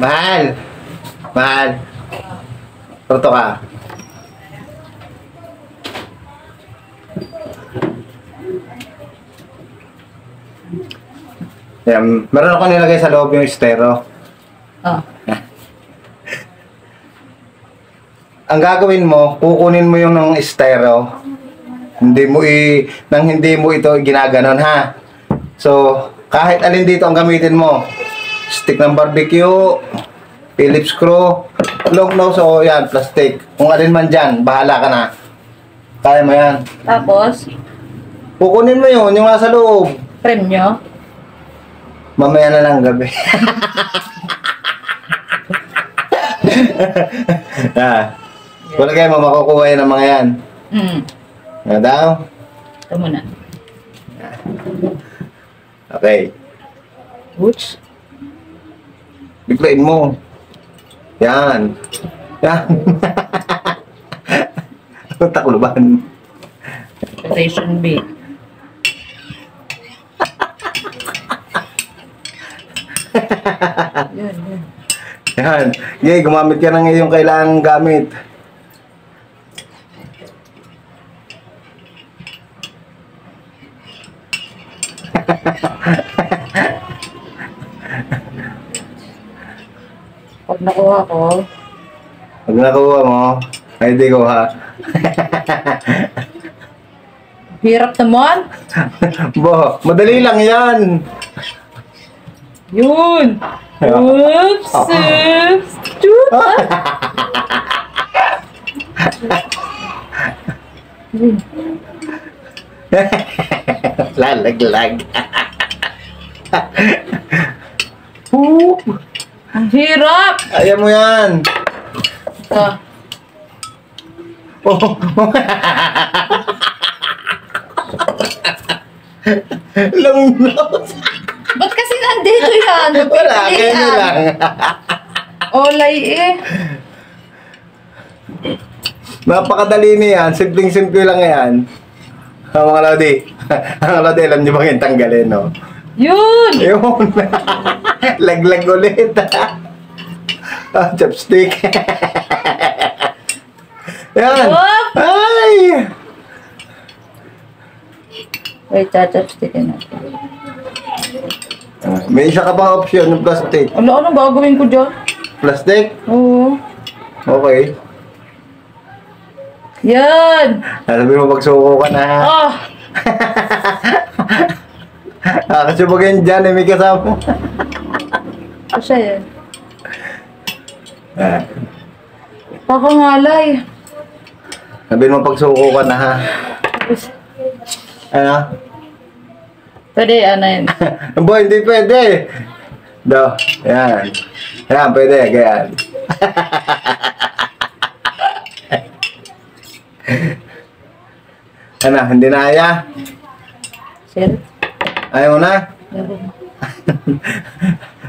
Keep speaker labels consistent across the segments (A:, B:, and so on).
A: Mahal. Mahal. Tuto ka. Yan. Meron ako nilagay sa loob yung estero.
B: Oh.
A: Ang gagawin mo, kukunin mo yung ng estero. Nang hindi mo ito ginaganon, ha? So, kahit alin dito ang gamitin mo. Stick ng barbecue, Phillips screw, long nose, o yan, plastic. Kung alin man dyan, bahala ka na. Kaya mo yan.
B: Tapos,
A: Kukunin mo yun, yung nasa loob.
B: premyo.
A: Mamaya na lang gabi. Wala kayo makukuha yan ng mga yan. Nga daw?
B: Ito muna.
A: Okay.
B: Oops.
A: Biglain mo. Yan. Yan. Takluban.
B: Station B. Yun, yun.
A: Yan. Yay, gumamit ka ng iyong kailangang gamit.
B: Pag nakuha ko,
A: Pag nakuha mo, ay di ko ha.
B: hirap naman.
A: Bo, madali lang yan.
B: Yun. Oops. Oops. Shoot.
A: Lalaglag.
B: Ang hirap.
A: Ayaw mo yan.
B: Ito.
A: Oh. Long nose.
B: Ba't kasi nandito yan?
A: Wala, ganyan lang.
B: Olay eh.
A: Napakadali niyan. Simpleng-simple lang yan. Ang mga lodi. Ang mga lodi, alam niyo ba yung tanggalin, no?
B: Yun.
A: Yun. Laglag ulit. Chopstick. Yan.
B: Whoop.
A: Ay!
B: Wait, chachapstickin natin.
A: May isa ka pang option ng plastic.
B: Ano gagawin ko dyan?
A: Plastic?
B: Oo.
A: Okay.
B: Yan.
A: Sabi mo magsuko ka na, ha?
B: Ah.
A: Kasi pag yan dyan, may kasama.
B: Kasi yan.
A: Ah.
B: Pakangalay.
A: Sabi mo pagsuko ka na, ha? Ano?
B: Pwede, ano yun?
A: Boy, hindi pwede. Do, yan. Yan, pwede, ganyan. Ano, hindi na aya?
B: Sir?
A: Ayaw mo na?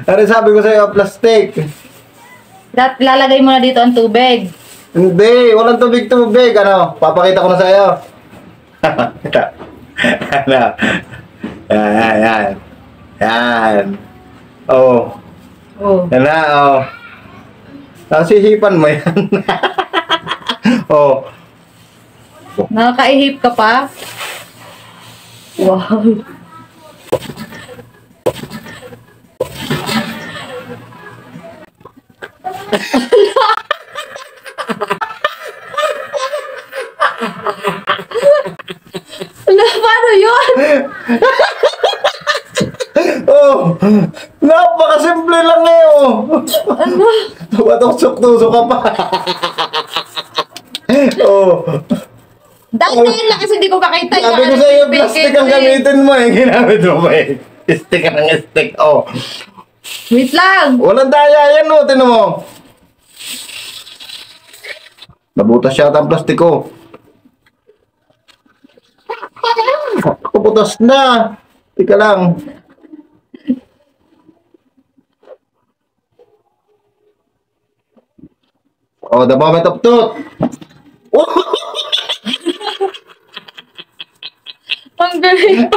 A: Ano sabi ko sa'yo, plastic?
B: Lalagay mo na dito ang tubig.
A: Hindi, walang tubig-tubig. Ano, papakita ko na sa'yo. Ano? Yan, yan. Yan. Oh.
B: Oh.
A: Yan na, oh. Nasisipan mo yan. Oh.
B: Nakakaihip ka pa? Wow. Ala, paano yun?
A: Oh, napakasimple lang eh, oh.
B: Ano?
A: Tumatok-tusok ka pa. Oh.
B: Dahil lang kasi hindi ko makita yung
A: Sabi ko sa'yo, plastic ang gamitin mo eh. Ginamit mo ba eh? Stick ka ng stick, oh.
B: Wait lang.
A: Walang daya yan, oh. Tinan mo. Nabutas siya ang plastic, oh. Kaputas na. Tika lang. Oh, the moment of truth.
B: Ang galing.